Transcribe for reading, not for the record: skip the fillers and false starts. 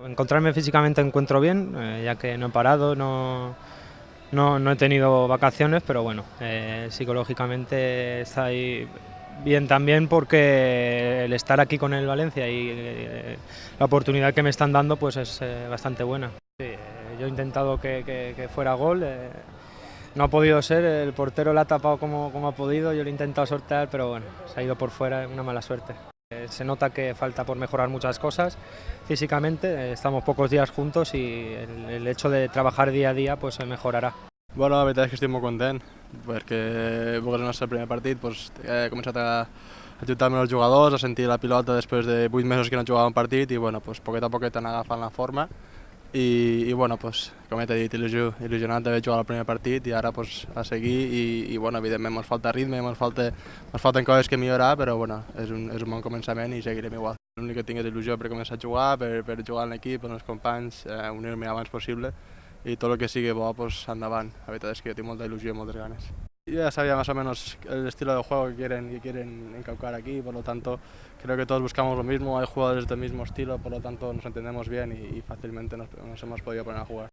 Encontrarme físicamente encuentro bien, ya que no he parado, no he tenido vacaciones, pero bueno, psicológicamente está ahí bien también porque el estar aquí con el Valencia y la oportunidad que me están dando pues es bastante buena. Sí, yo he intentado que fuera gol, no ha podido ser, el portero la ha tapado como ha podido, yo lo he intentado sortear, pero bueno, se ha ido por fuera, una mala suerte. Se nota que falta por mejorar muchas cosas físicamente, estamos pocos días juntos y el hecho de trabajar día a día pues se mejorarà. Bueno, la veritat és que estic molt content perquè és el nostre primer partit, doncs, he començat a ajuntar-me els jugadors, a sentir la pilota després de 8 mesos que no jugava un partit i bueno, doncs, poquet a poquet anar agafant la forma i bueno, doncs, com t'he dit, il·lusionat d'haver jugat el primer partit i ara doncs, a seguir i bueno, evidentment ens falta ritme, ens falten coses que millorar, però bueno, és un bon començament i seguirem igual. L'únic que tinc és il·lusió per començar a jugar, per jugar en l'equip, amb els companys, unir-me abans possible y todo lo que sigue va pues endavant. La veritat és que tengo molta il·lusió y moltes ganes. Ya sabía más o menos el estilo de juego que quieren encaucar aquí, por lo tanto creo que todos buscamos lo mismo, hay jugadores del mismo estilo, por lo tanto nos entendemos bien y fácilmente nos hemos podido poner a jugar.